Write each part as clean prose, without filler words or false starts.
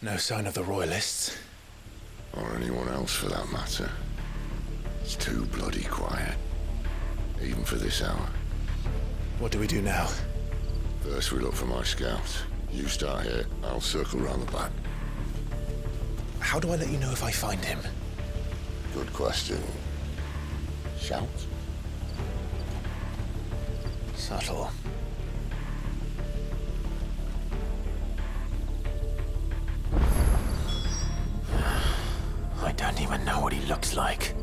No sign of the Royalists. Or anyone else for that matter. It's too bloody quiet. Even for this hour. What do we do now? First we look for my scouts. You start here, I'll circle round the back. How do I let you know if I find him? Good question. Shout? Subtle. I don't even know what he looks like.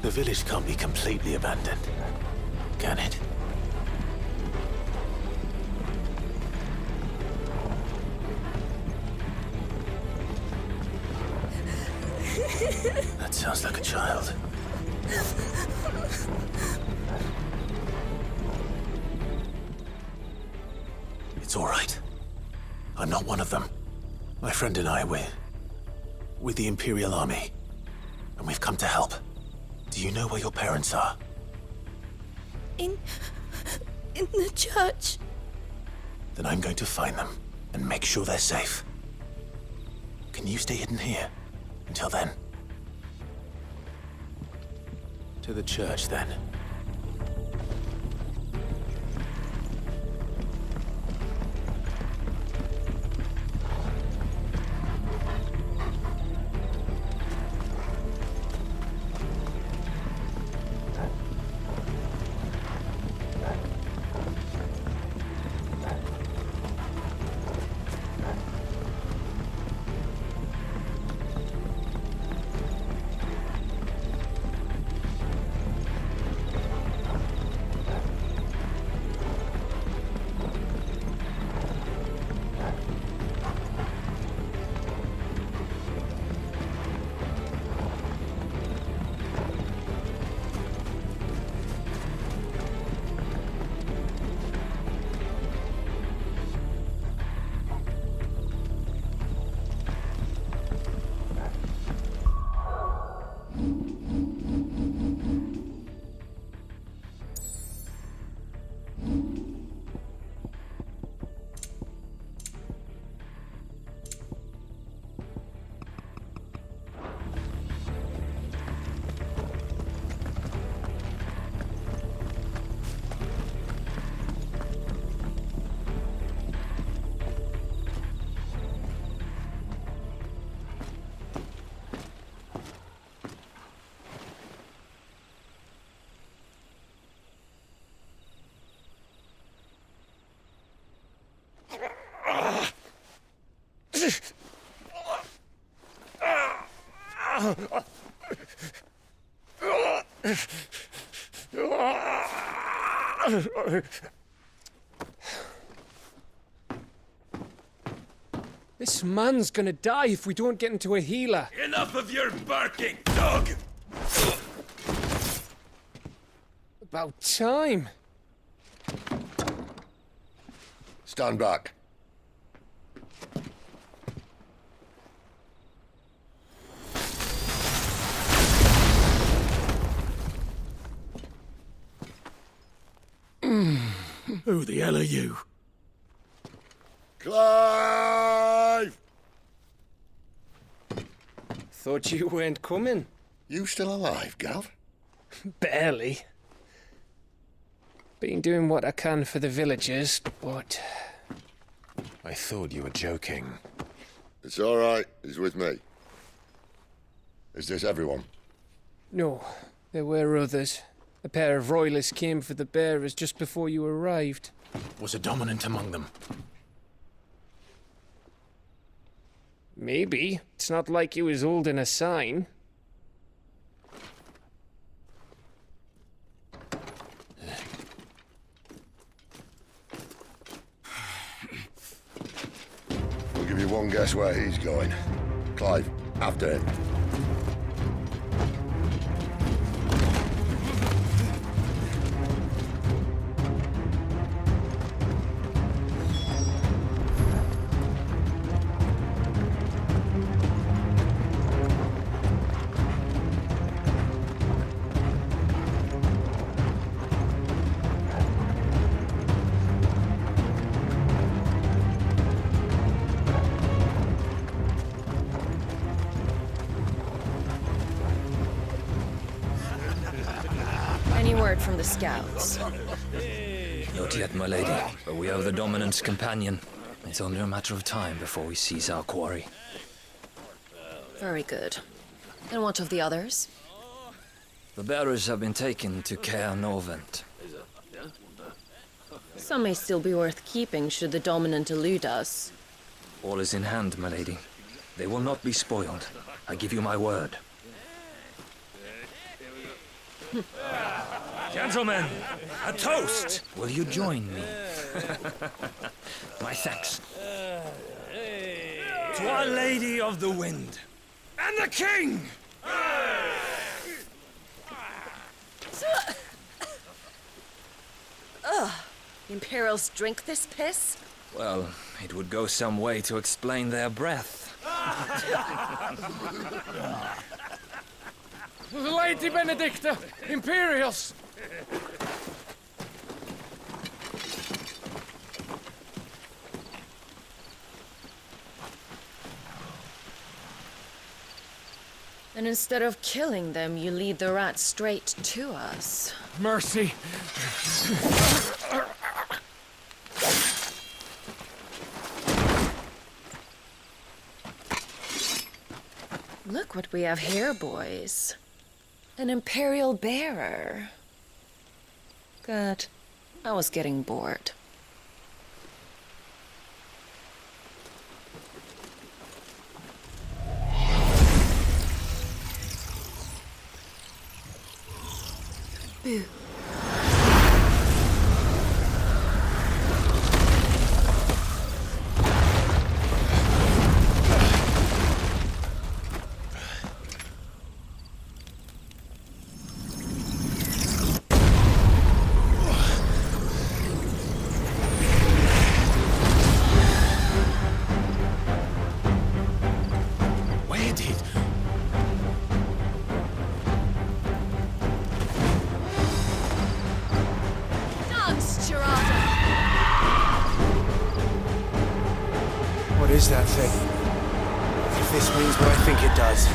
The village can't be completely abandoned, can it? That sounds like a child. It's all right. I'm not one of them. My friend and I, we're with the Imperial Army, and we've come to help. Do you know where your parents are? In the church. Then I'm going to find them and make sure they're safe. Can you stay hidden here until then? To the church, then. This man's gonna die if we don't get into a healer. Enough of your barking, dog! About time. Stand back. Who the hell are you? Clive! Thought you weren't coming. You still alive, Gav? Barely. Been doing what I can for the villagers, but... I thought you were joking. It's all right. He's with me. Is this everyone? No, there were others. A pair of royalists came for the bearers just before you arrived. Was a dominant among them? Maybe. It's not like he was holding a sign. We'll give you one guess where he's going. Clive, after him. word from the scouts? Not yet, my lady, but we have the Dominant's companion. It's only a matter of time before we seize our quarry. Very good. And what of the others? The bearers have been taken to Caer Norvent. Some may still be worth keeping should the Dominant elude us. All is in hand, my lady. They will not be spoiled. I give you my word. Gentlemen, a toast! Will you join me? My thanks. To Our Lady of the Wind. And the King! Imperials drink this piss? Well, it would go some way to explain their breath. Lady Benedicta! Imperials! And instead of killing them, you lead the rats straight to us. Mercy! Look what we have here, boys. An Imperial bearer. Good. I was getting bored. Boo. Where did... What is that thing? If this means what I think it does,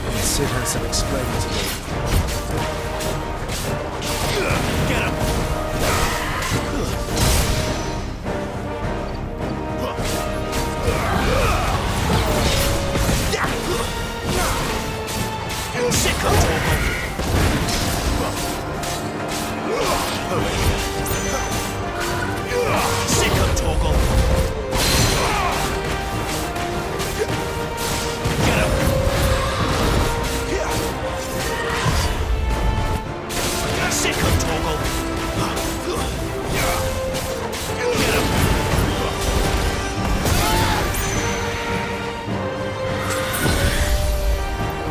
then Sid has some explaining to do. Get him! Sick of Torgal! Get him! Sick of Torgal! Get him!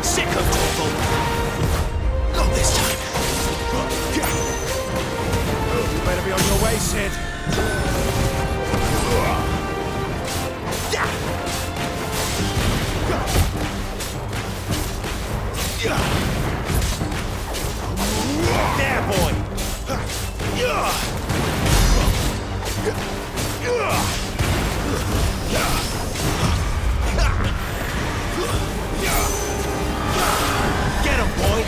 Sick of Torgal! Not this time! You better be on your way, Sid. There, boy! Get him, boy!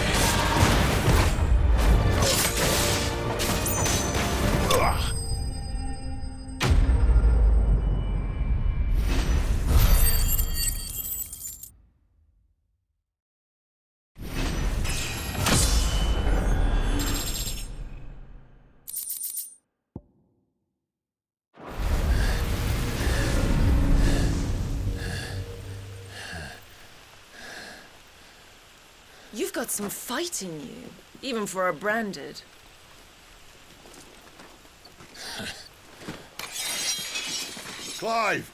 You've got some fight in you, even for a branded. Clive!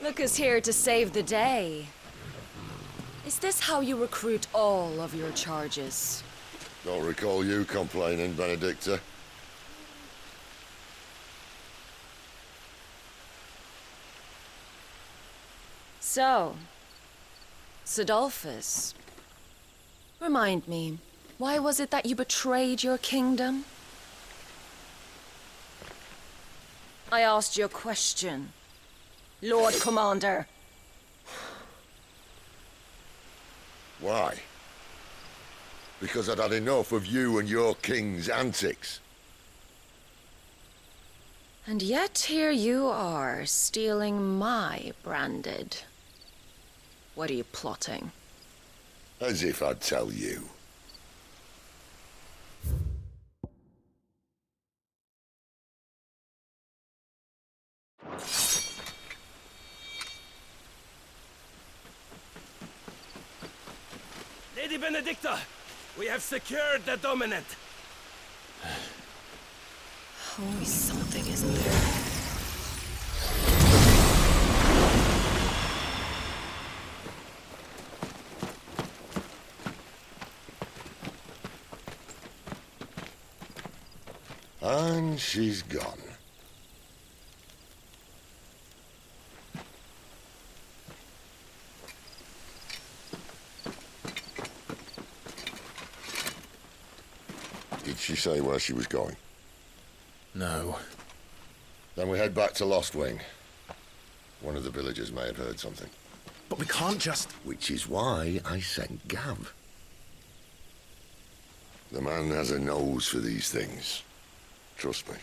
Look who's here to save the day. Is this how you recruit all of your charges? Don't recall you complaining, Benedicta. So, Sidolphus, remind me, why was it that you betrayed your kingdom? I asked you a question, Lord Commander. Why? Because I'd had enough of you and your king's antics. And yet here you are, stealing my branded. What are you plotting? As if I'd tell you. Lady Benedicta, we have secured the dominant. Always something, isn't there? And she's gone. Did she say where she was going? No. Then we head back to Lost Wing. One of the villagers may have heard something. But we can't just... Which is why I sent Gav. The man has a nose for these things. Trust me.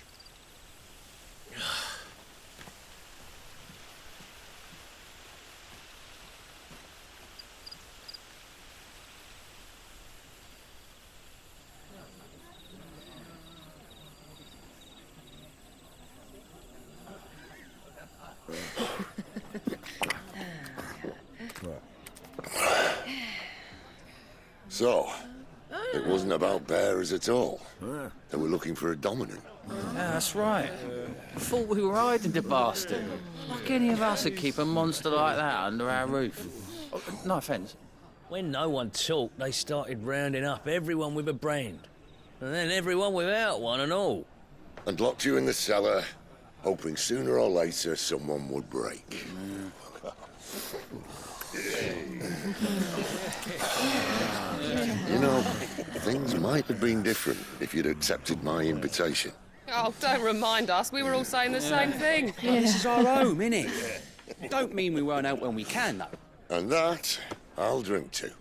So, it wasn't about bearers at all. They were looking for a dominant. Yeah, that's right. I thought we were hiding the bastard. Like any of us would keep a monster like that under our roof. Oh, no offence. When no one talked, they started rounding up everyone with a brand. And then everyone without one and all. And locked you in the cellar, hoping sooner or later someone would break. You know, things might have been different if you'd accepted my invitation. Oh, don't remind us. We were all saying the same thing. This is our home, innit? Don't mean we won't out when we can, though. And that, I'll drink to.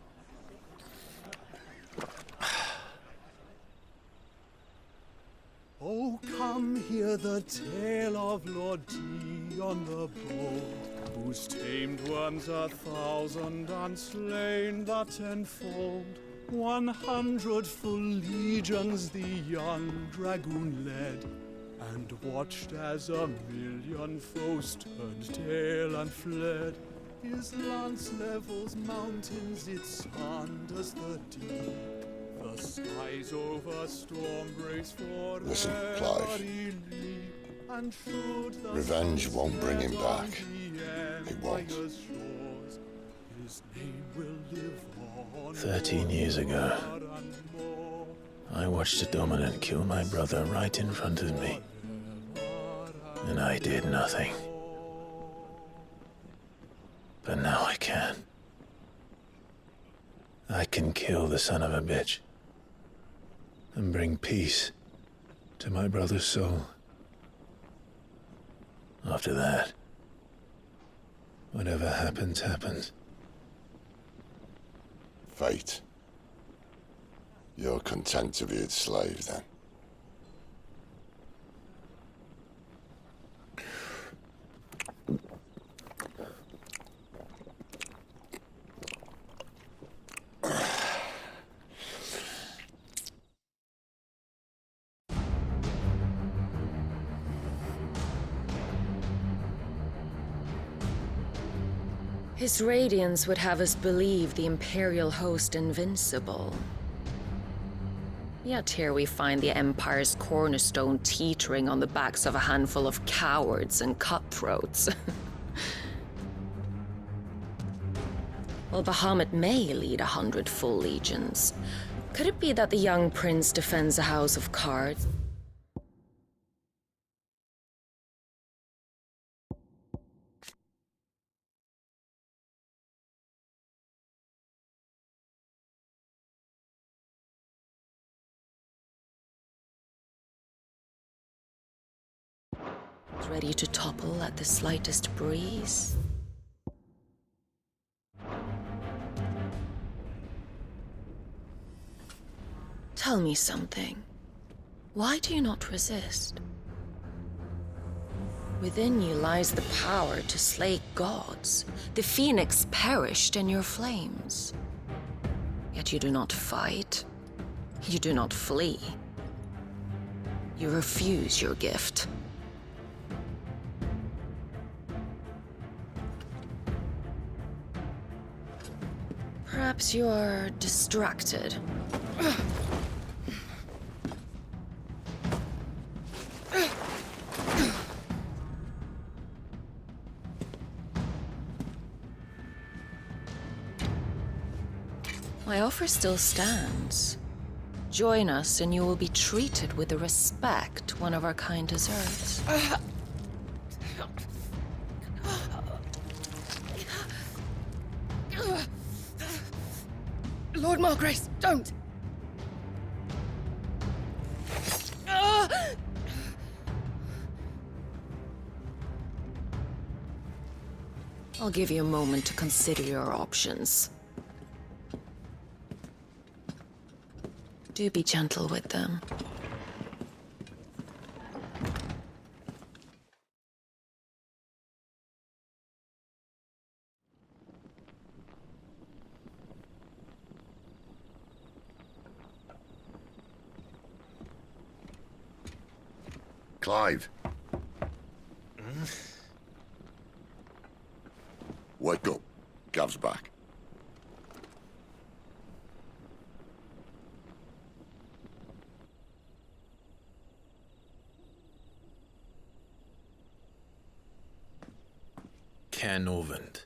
Oh, come hear the tale of Lord Dion the Bold, who's tamed worms 1,000 and slain the 10-fold. 100 full legions the young dragoon led, and watched as 1,000,000 foes turned tail and fled. His lance levels mountains, it sanders the deep. The skies over storm breaks for Listen, Clive. Revenge won't bring him back. It won't. 13 years ago, I watched a dominant kill my brother right in front of me. And I did nothing. But now I can. I can kill the son of a bitch. And bring peace to my brother's soul. After that, whatever happens, happens. Fate. You're content to be its slave, then? His radiance would have us believe the Imperial host invincible. Yet here we find the Empire's cornerstone teetering on the backs of a handful of cowards and cutthroats. Well, Bahamut may lead 100 full legions. Could it be that the young prince defends a house of cards? Ready to topple at the slightest breeze? Tell me something. Why do you not resist? Within you lies the power to slay gods. The phoenix perished in your flames. Yet you do not fight. You do not flee. You refuse your gift. Perhaps you are distracted. My offer still stands. Join us and you will be treated with the respect one of our kind deserves. Lord Margrace, don't! I'll give you a moment to consider your options. Do be gentle with them. Clive. Wake up. Gav's back. Caernarvon.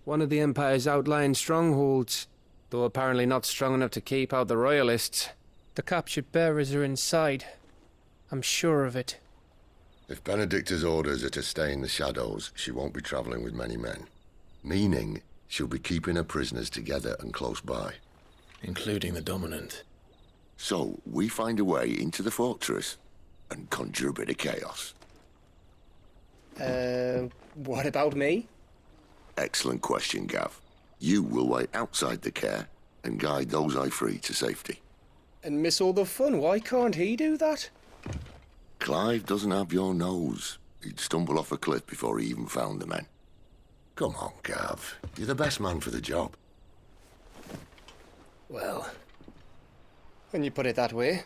One of the Empire's outlying strongholds, though apparently not strong enough to keep out the Royalists. The captured bearers are inside. I'm sure of it. If Benedicta's orders are to stay in the shadows, she won't be travelling with many men. Meaning, she'll be keeping her prisoners together and close by. Including the Dominant. So, we find a way into the fortress and conjure a bit of chaos. What about me? Excellent question, Gav. You will wait outside the care and guide those I free to safety. And miss all the fun. Why can't he do that? Clive doesn't have your nose. He'd stumble off a cliff before he even found the men. Come on, Gav. You're the best man for the job. Well, when you put it that way.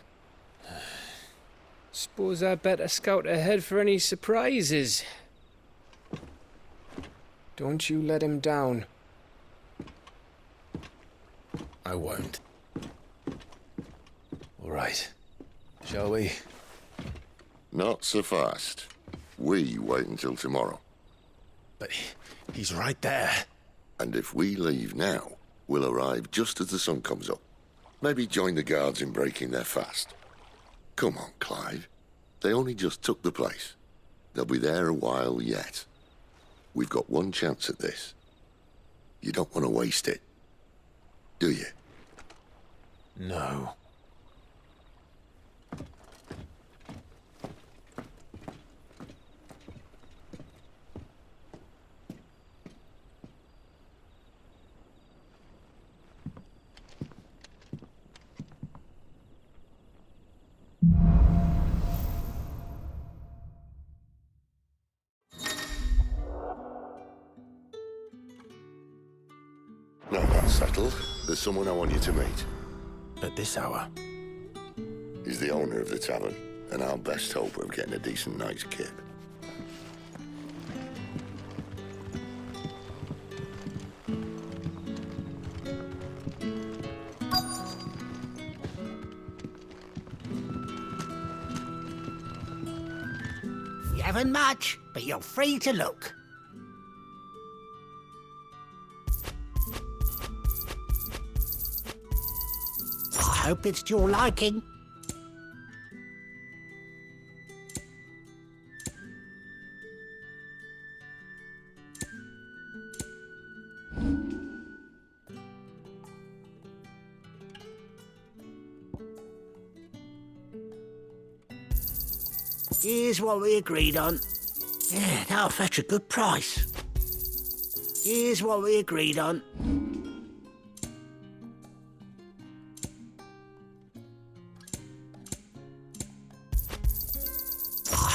Suppose I'd better scout ahead for any surprises. Don't you let him down. I won't. All right. Shall we? Not so fast. We wait until tomorrow. But he's right there. And if we leave now, we'll arrive just as the sun comes up. Maybe join the guards in breaking their fast. Come on, Clive. They only just took the place. They'll be there a while yet. We've got one chance at this. You don't want to waste it, do you? No. Now that's settled. There's someone I want you to meet. At this hour? He's the owner of the tavern, and our best hope of getting a decent night's kip. You haven't much, but you're free to look. I hope it's to your liking. Here's what we agreed on. Yeah, that'll fetch a good price. Here's what we agreed on.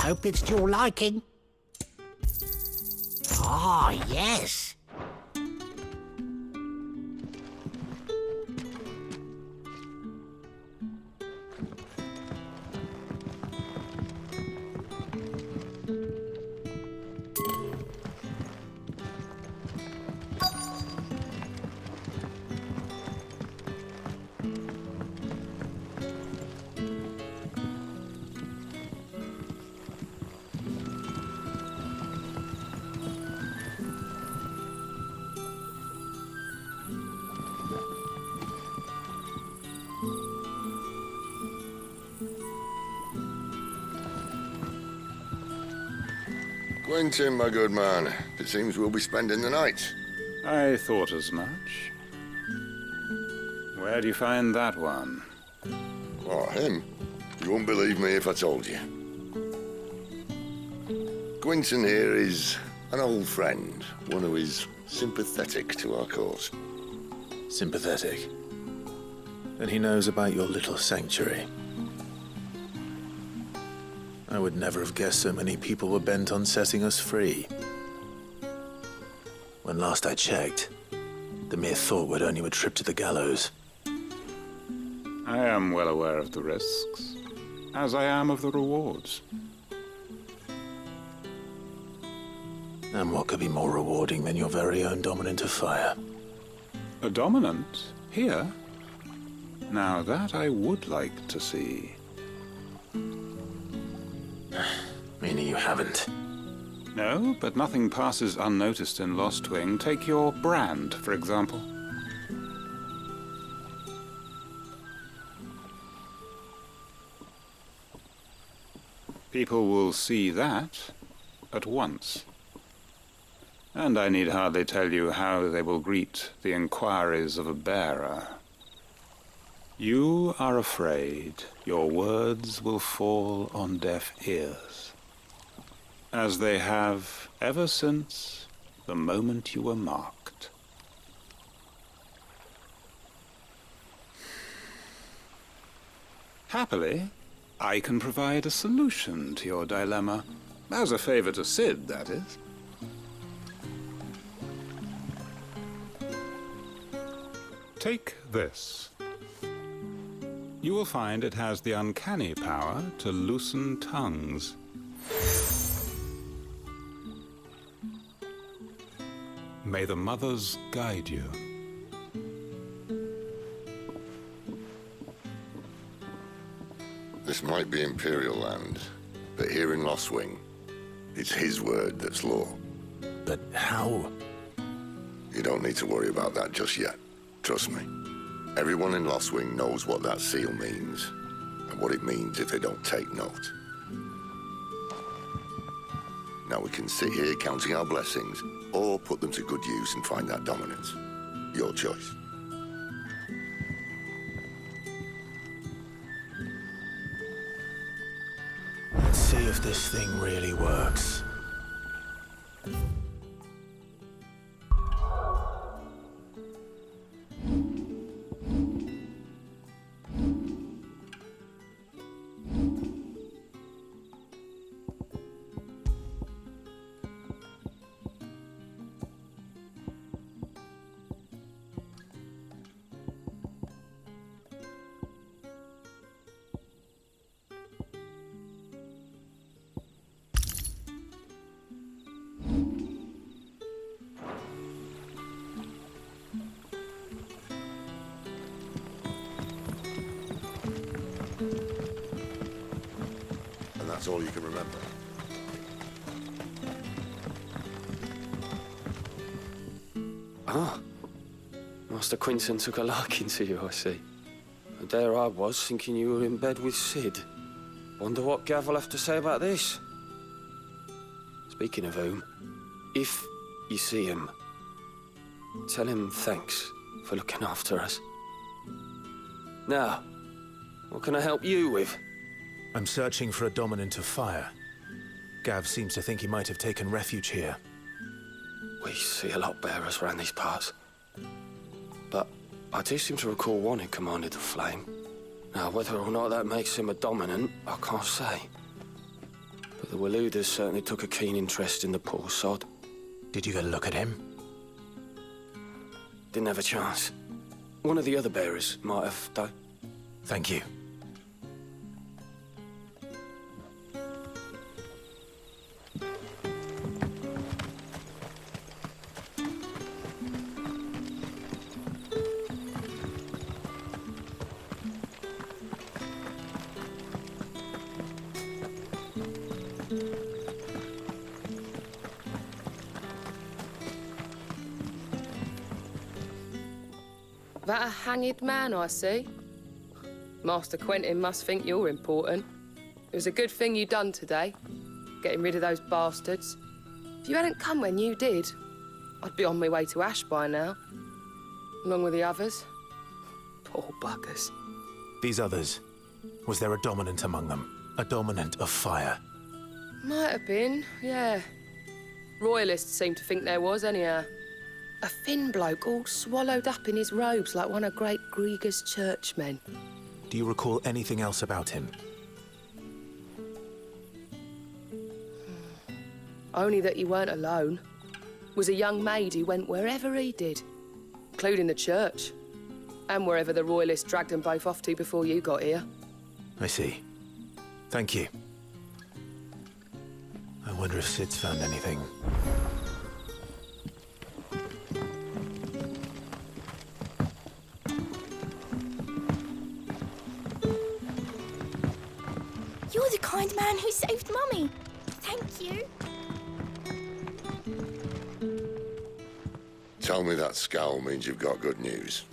hope it's to your liking. Ah, yes. Quentin, my good man, it seems we'll be spending the night. I thought as much. Where do you find that one? Oh, him? You wouldn't believe me if I told you. Quentin here is an old friend, one who is sympathetic to our cause. Sympathetic? And he knows about your little sanctuary. I would never have guessed so many people were bent on setting us free. When last I checked, the mere thought would earn you a trip to the gallows. I am well aware of the risks, as I am of the rewards. And what could be more rewarding than your very own dominant of fire? A dominant? Here? Now that I would like to see. Meaning you haven't? No, but nothing passes unnoticed in Lost Wing. Take your brand, for example. People will see that at once. And I need hardly tell you how they will greet the inquiries of a bearer. You are afraid your words will fall on deaf ears, as they have ever since the moment you were marked. Happily, I can provide a solution to your dilemma, as a favor to Sid, that is. Take this. You will find it has the uncanny power to loosen tongues. May the mothers guide you. This might be Imperial land, but here in Lost Wing, it's his word that's law. But how? You don't need to worry about that just yet. Trust me. Everyone in Lost Wing knows what that seal means, and what it means if they don't take note. Now we can sit here counting our blessings, or put them to good use and find that dominance. Your choice. Let's see if this thing really works. That's all you can remember. Ah. Master Quinton took a liking to you, I see. And there I was, thinking you were in bed with Sid. Wonder what Gav will have to say about this. Speaking of whom, if you see him, tell him thanks for looking after us. Now, what can I help you with? I'm searching for a dominant of fire. Gav seems to think he might have taken refuge here. We see a lot bearers around these parts. But I do seem to recall one who commanded the flame. Now, whether or not that makes him a dominant, I can't say. But But the Waluders certainly took a keen interest in the poor sod. Did you get a look at him? Didn't have a chance. One of the other bearers might have, though. Thank you. That a hanged man I see? Master Quentin must think you're important. It was a good thing you done today, getting rid of those bastards. If you hadn't come when you did, I'd be on my way to Ash by now, along with the others. Poor buggers. These others, was there a dominant among them? A dominant of fire? Might have been, yeah. Royalists seem to think there was, anyhow. A thin bloke all swallowed up in his robes like one of great Grieger's churchmen. Do you recall anything else about him? Only that he weren't alone. Was a young maid who went wherever he did, including the church, and wherever the Royalists dragged them both off to before you got here. I see. Thank you. I wonder if Sid's found anything. You're the kind man who saved Mummy. Thank you. Tell me that scowl means you've got good news.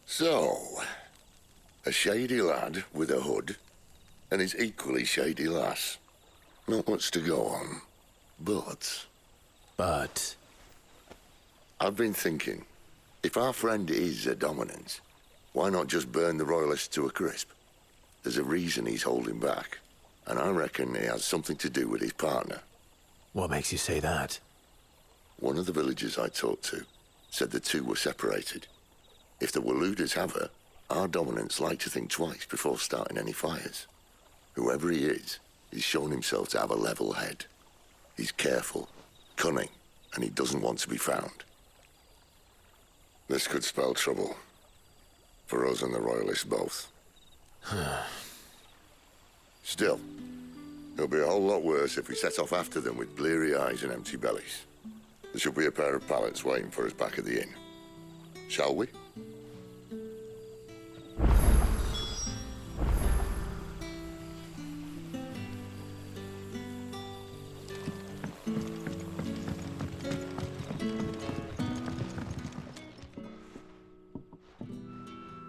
So, a shady lad with a hood, and his equally shady lass. Not much to go on, but... But? I've been thinking, if our friend is a dominant, why not just burn the Royalists to a crisp? There's a reason he's holding back, and I reckon he has something to do with his partner. What makes you say that? One of the villagers I talked to said the two were separated. If the Waluders have her, our dominants like to think twice before starting any fires. Whoever he is, he's shown himself to have a level head. He's careful, cunning, and he doesn't want to be found. This could spell trouble. For us and the Royalists both. Still, it'll be a whole lot worse if we set off after them with bleary eyes and empty bellies. There should be a pair of pallets waiting for us back at the inn. Shall we?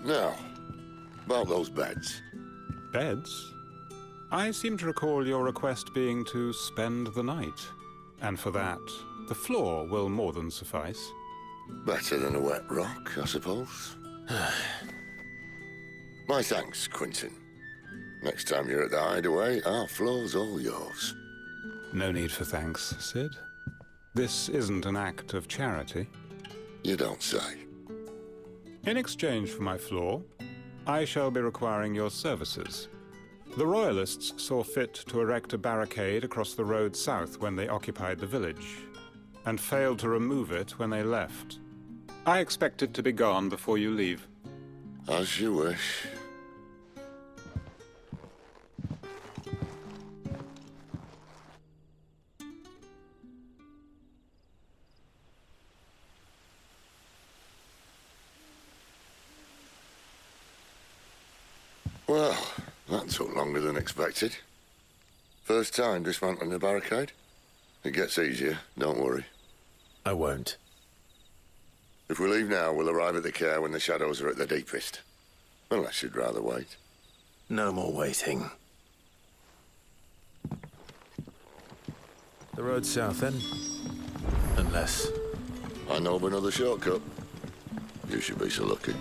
Now, about those beds. Beds? I seem to recall your request being to spend the night. And for that, the floor will more than suffice. Better than a wet rock, I suppose. My thanks, Quentin. Next time you're at the hideaway, our floor's all yours. No need for thanks, Sid. This isn't an act of charity. You don't say. In exchange for my floor, I shall be requiring your services. The Royalists saw fit to erect a barricade across the road south when they occupied the village, and failed to remove it when they left. I expect it to be gone before you leave. As you wish. Well, that took longer than expected. First time dismantling the barricade? It gets easier, don't worry. I won't. If we leave now, we'll arrive at the care when the shadows are at their deepest. Unless you'd rather wait. No more waiting. The road south, then? Unless... I know of another shortcut. You should be so lucky.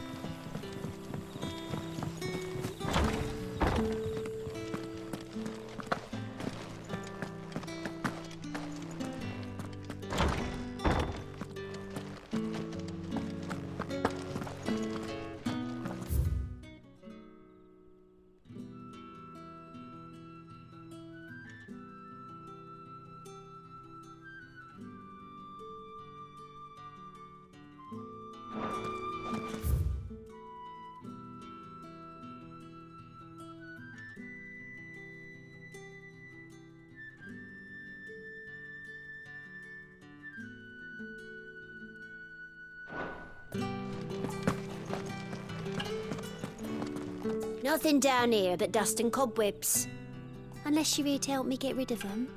Nothing down here but dust and cobwebs. Unless you're here to help me get rid of them.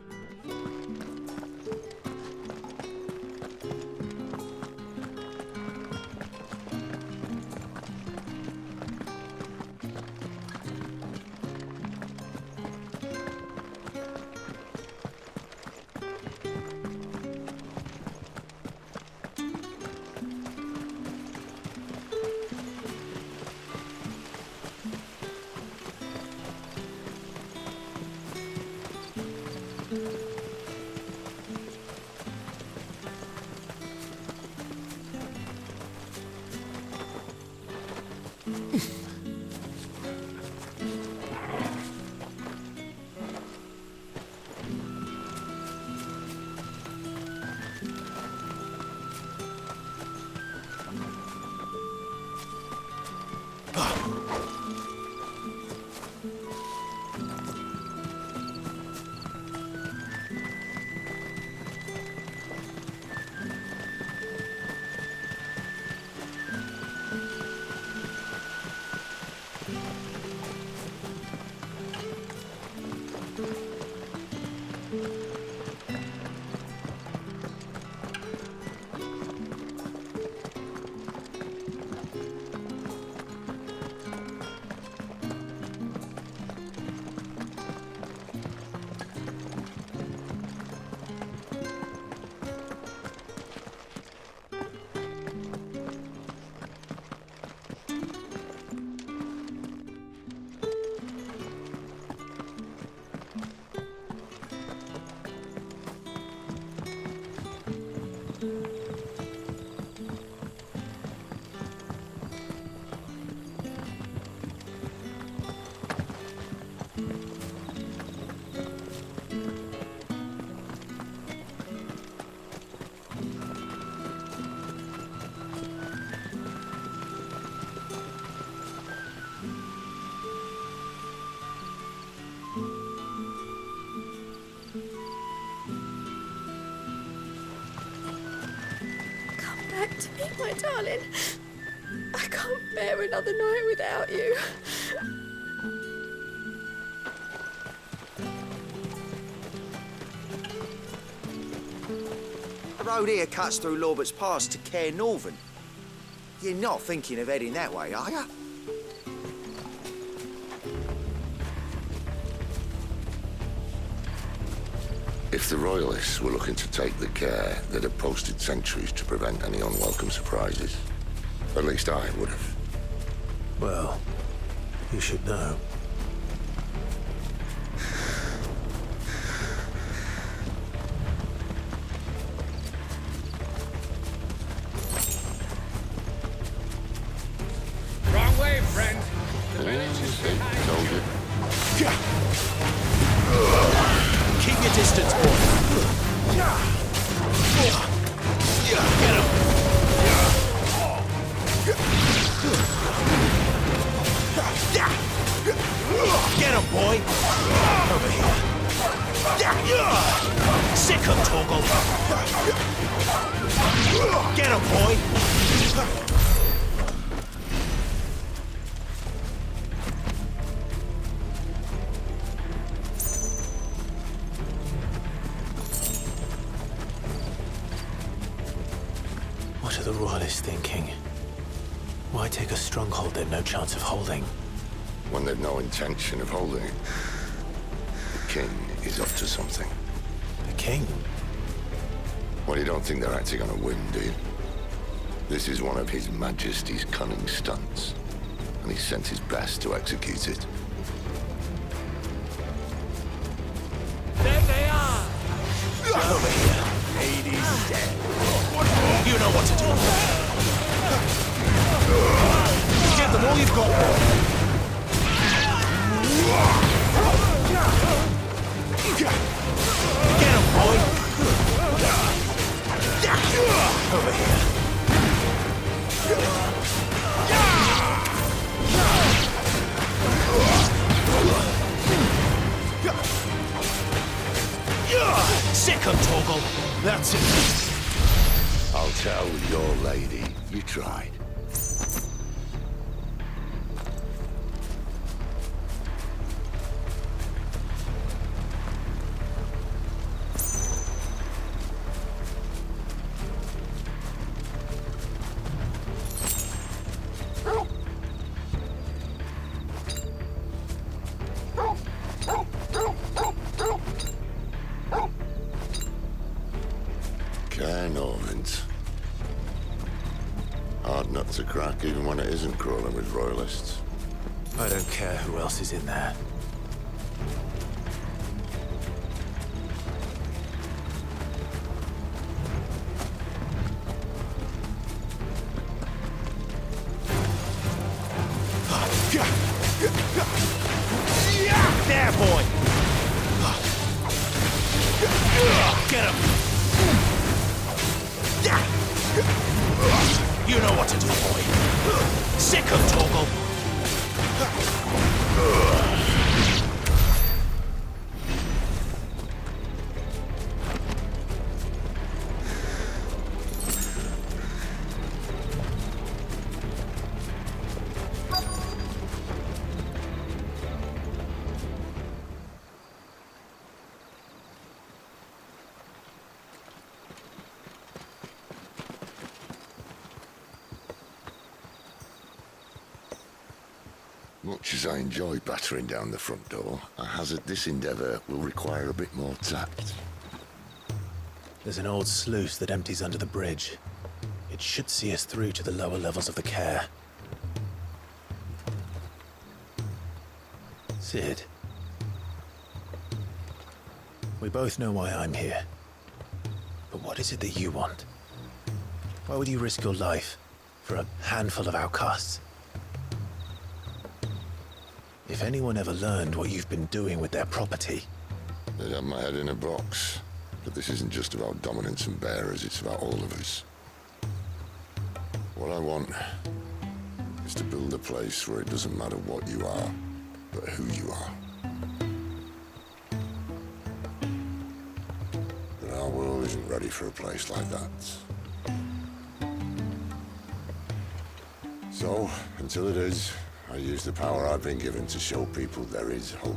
Back to me, my darling. I can't bear another night without you. The road here cuts through Lorbert's Pass to Care Northern. You're not thinking of heading that way, are you? If the Royalists were looking to take the care, they'd have posted sentries to prevent any unwelcome surprises. At least I would have. Well, you should know. Wrong way, friend. The village is behind you. Keep your distance, boy. Get him. Get him, boy. Over here. Sick him, Torgal. Get him, boy. What are the Royalists thinking? Why take a stronghold they've no chance of holding? When they've no intention of holding it. The king is up to something. The king? Well, you don't think they're acting on a whim, do you? This is one of His Majesty's cunning stunts, and he sent his best to execute it. There they are! Over here. Hades dead. You know what to do. Give them all you've got. Get him, boy. Over here. Sick him, Torgal. That's it. I'll tell your lady you tried. Cairnovans. Hard nut to crack, even when it isn't crawling with royalists. I don't care who else is in there. There, boy! Get him! You know what to do, boy. Sick of Torgal. Much as I enjoy battering down the front door, I hazard this endeavour will require a bit more tact. There's an old sluice that empties under the bridge. It should see us through to the lower levels of the care. Sid. We both know why I'm here. But what is it that you want? Why would you risk your life for a handful of outcasts? If anyone ever learned what you've been doing with their property... They'd have my head in a box. But this isn't just about dominance and bearers, it's about all of us. What I want is to build a place where it doesn't matter what you are, but who you are. But our world isn't ready for a place like that. So, until it is, I use the power I've been given to show people there is hope.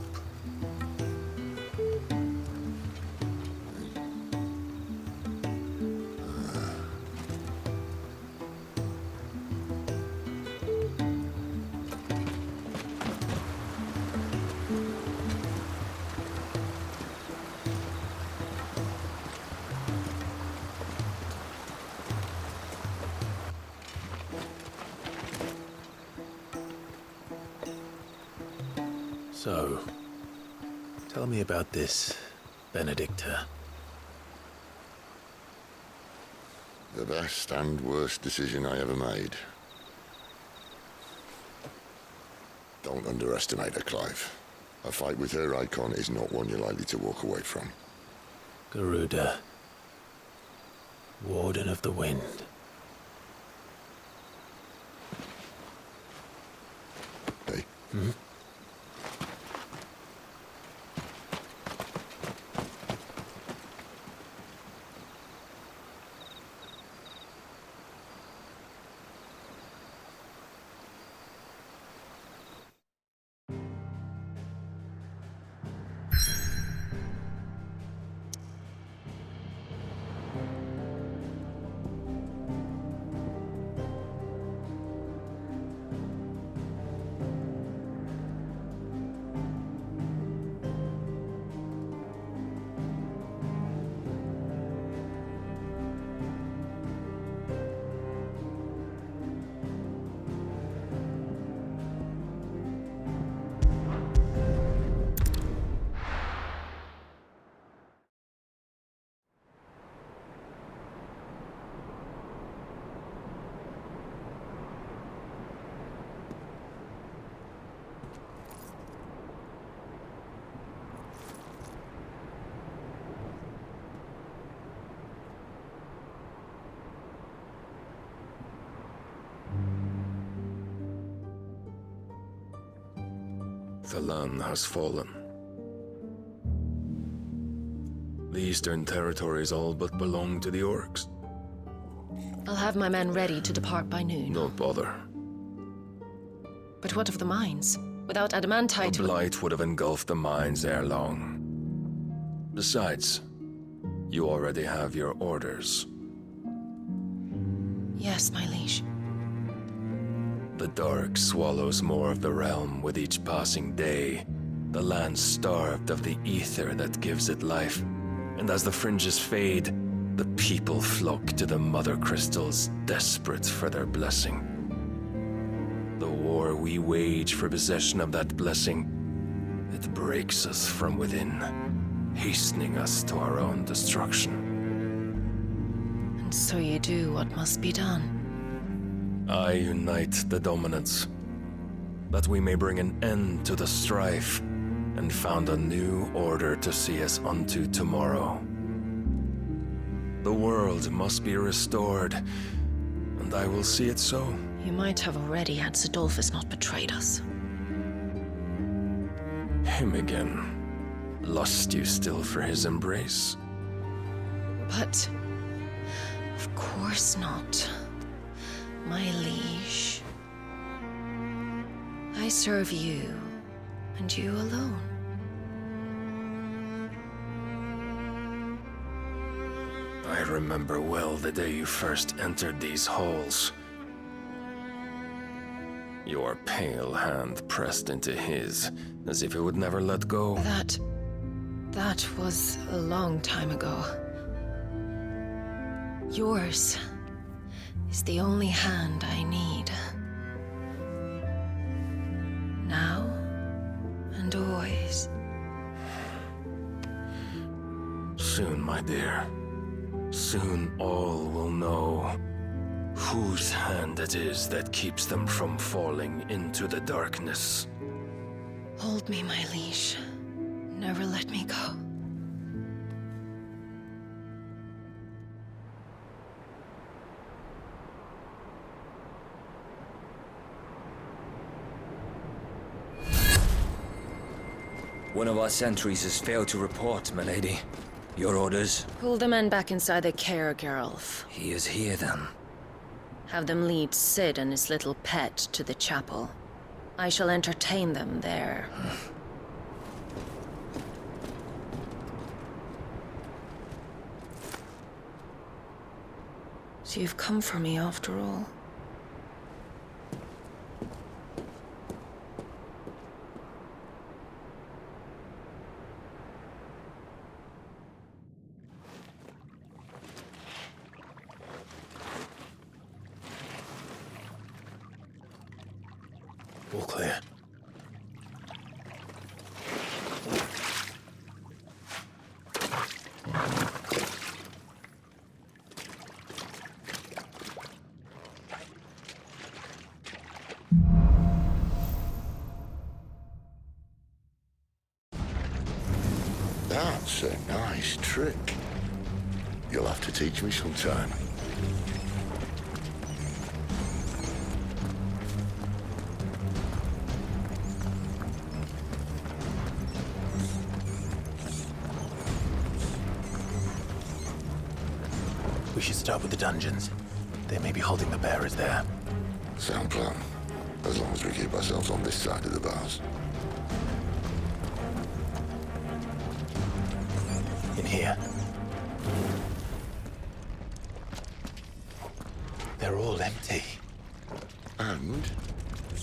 So, tell me about this Benedicta. The best and worst decision I ever made. Don't underestimate her, Clive. A fight with her icon is not one you're likely to walk away from. Garuda. Warden of the Wind. Hey? Hmm? The land has fallen. The Eastern Territories all but belong to the Orcs. I'll have my men ready to depart by noon. Don't bother. But what of the mines? Without adamantite... A blight would have engulfed the mines ere long. Besides, you already have your orders. Yes, my liege. The dark swallows more of the realm with each passing day. The land starved of the ether that gives it life. And as the fringes fade, The people flock to the Mother Crystals, desperate for their blessing. The war we wage for possession of that blessing, it breaks us from within, hastening us to our own destruction. And so you do what must be done. I unite the dominants, that we may bring an end to the strife, and found a new order to see us unto tomorrow. The world must be restored, and I will see it so. You might have already had Zidolphus not betrayed us. Him again. Lust you still for his embrace? But... of course not. My liege. I serve you, and you alone. I remember well the day you first entered these halls. Your pale hand pressed into his, as if it would never let go. That was a long time ago. Yours is the only hand I need. Now and always. Soon, my dear. Soon all will know whose hand it is that keeps them from falling into the darkness. Hold me, my liege. Never let me go. One of our sentries has failed to report, milady. Your orders? Pull the men back inside the care, Geralf. He is here, then. Have them lead Sid and his little pet to the chapel. I shall entertain them there. So you've come for me after all. All clear. That's a nice trick. You'll have to teach me sometime. We should start with the dungeons. They may be holding the bearers there. Sound plan. As long as we keep ourselves on this side of the bars. In here. They're all empty. And?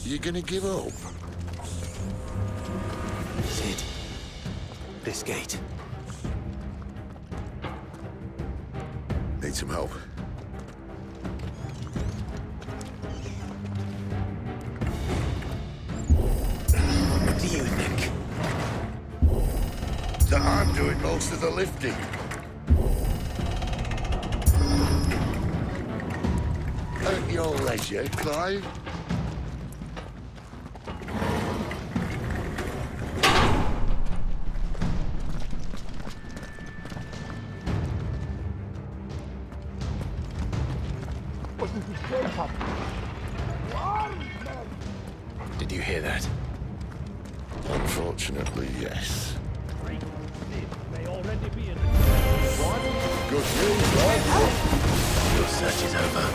You're gonna give up? Sid. This gate. Need some help? What do you think? That I'm doing most of the lifting. At your leisure, Clive. Did you hear that? Unfortunately, yes. Good news, Your search is over.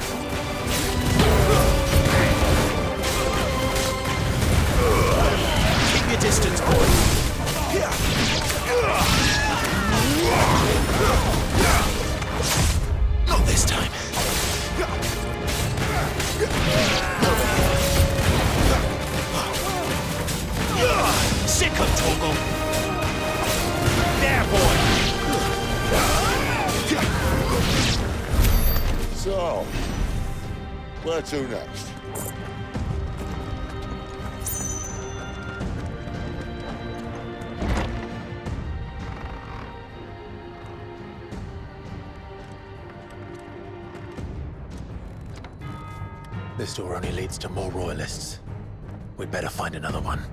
Keep your distance, boy. Not this time. Sick of Toggle. There, boy. So, where to next? This door only leads to more royalists. We'd better find another one.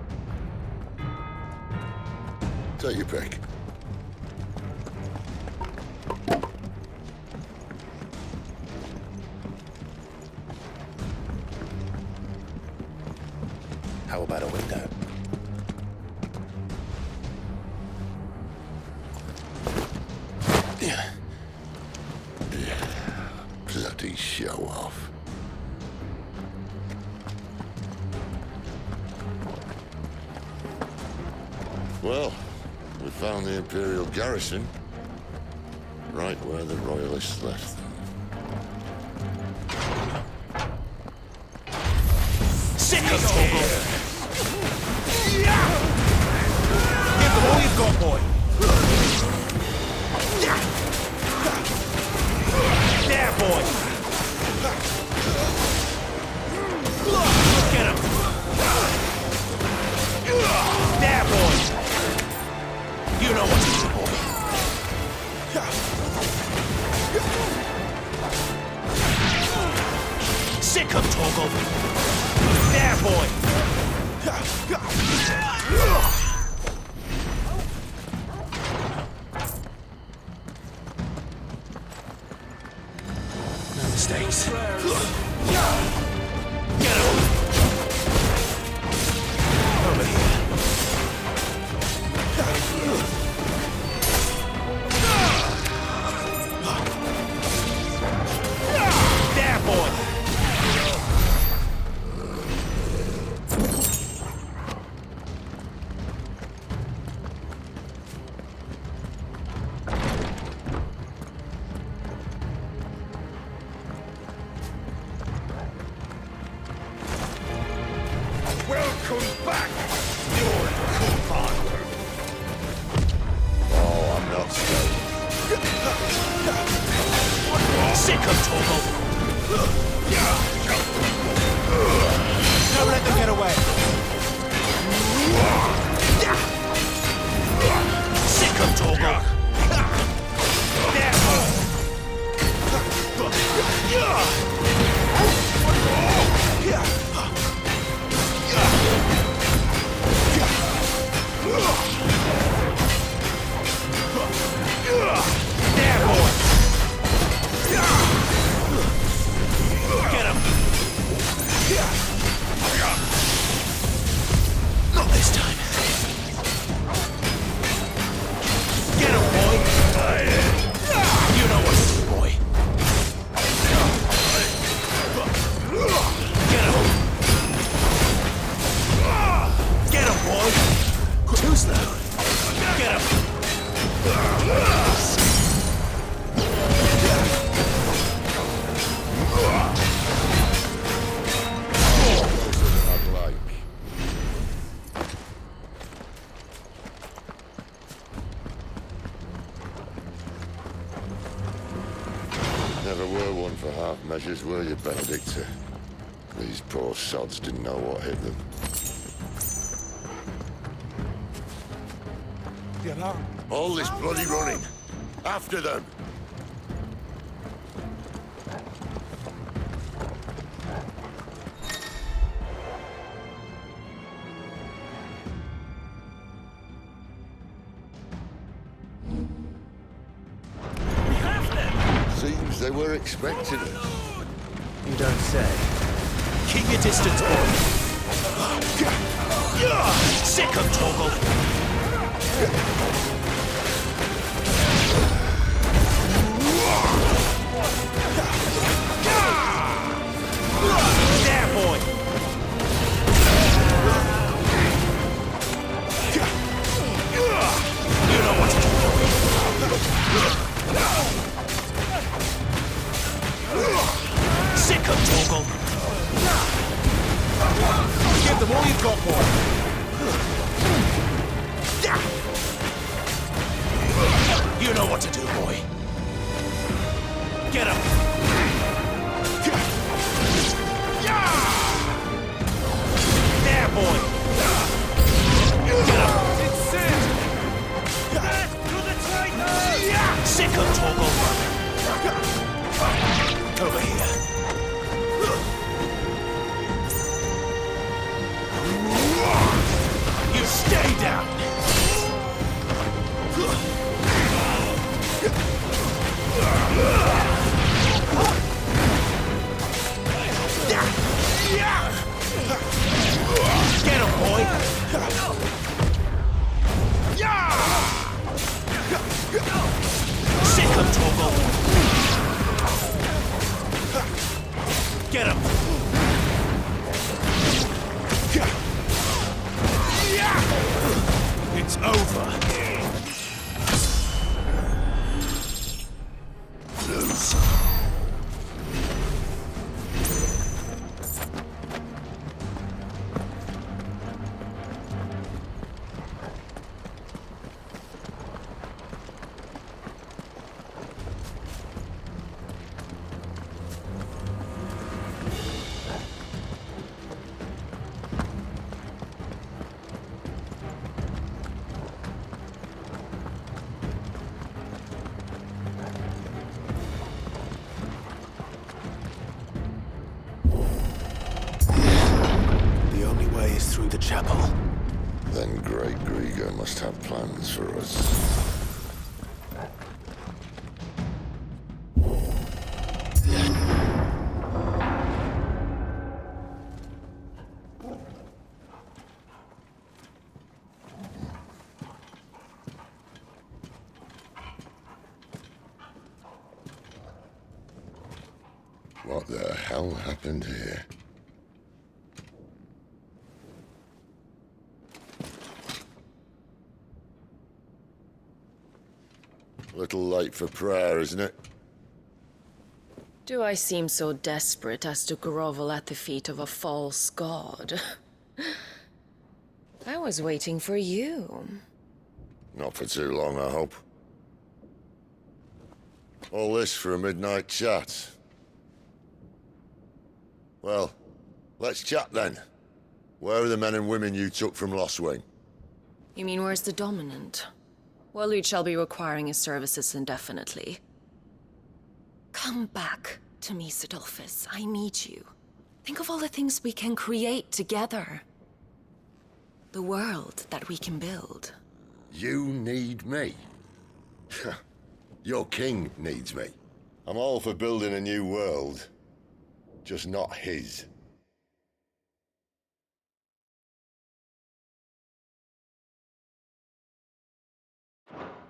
Take your pick. How about a window? Yeah. Bloody show off. Well, we found the Imperial garrison, right where the Royalists left them. Sick of Togo! Give them all you've got, boy! There, boy! Get him! There, boy! You know what to do, boy! Sick of Togo! There, boy! No mistakes. Get him! Over here. There, boy! Welcome back, your commander. Oh, I'm not scared. Sick of Togo. Don't let them get away. Sick of Togo. There, there, boy. Get him. Not this time. Get him, boy. You know what to do, boy. Get him. Get him, boy. Too slow. Get him. Never were one for half measures, were you, Benedictor? These poor sods didn't know what hit them. The alarm. All this bloody running! After them! Seems they were expecting us. You don't say. Keep your distance, boy. Sick of Togo. There, boy. You know what to do. Sick of Togo. Give them all you've got, boy. You know what to do, boy. Get him. Sick of Torgal! Over here. You stay down! Get him, boy! Sick of Torgal! Get him! It's over. Lose. Through the chapel. Then Great Grieger must have plans for us. What the hell happened here? Little late for prayer, isn't it? Do I seem so desperate as to grovel at the feet of a false god? I was waiting for you. Not for too long, I hope. All this for a midnight chat. Well, let's chat then. Where are the men and women you took from Lostwing? You mean where's the dominant? Well, we shall be requiring his services indefinitely. Come back to me, Sidolphus. I need you. Think of all the things we can create together. The world that we can build. You need me? Your king needs me. I'm all for building a new world. Just not his.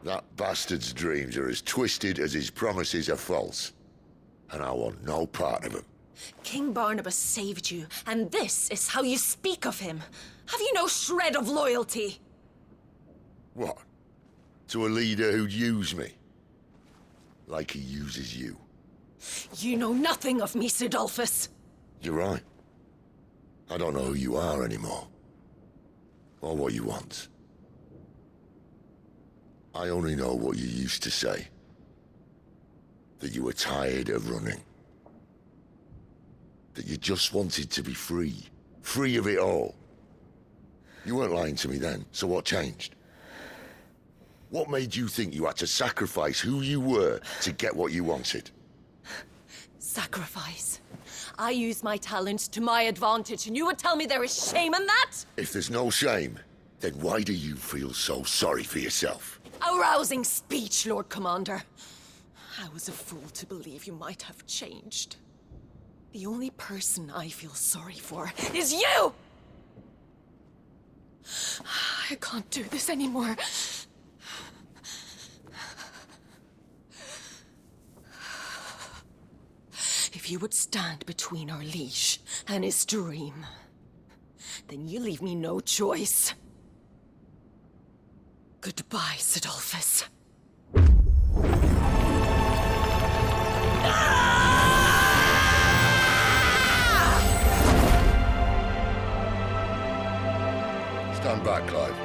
That bastard's dreams are as twisted as his promises are false. And I want no part of them. King Barnabas saved you, and this is how you speak of him. Have you no shred of loyalty? What? To a leader who'd use me? Like he uses you. You know nothing of me, Sidolphus. You're right. I don't know who you are anymore. Or what you want. I only know what you used to say. That you were tired of running. That you just wanted to be free. Free of it all. You weren't lying to me then, so what changed? What made you think you had to sacrifice who you were to get what you wanted? Sacrifice. I use my talents to my advantage, and you would tell me there is shame in that? If there's no shame, then why do you feel so sorry for yourself? A rousing speech, Lord Commander. I was a fool to believe you might have changed. The only person I feel sorry for is you! I can't do this anymore. If you would stand between our liege and his dream, then you leave me no choice. Goodbye, Sidolphus. Stand back, Clive.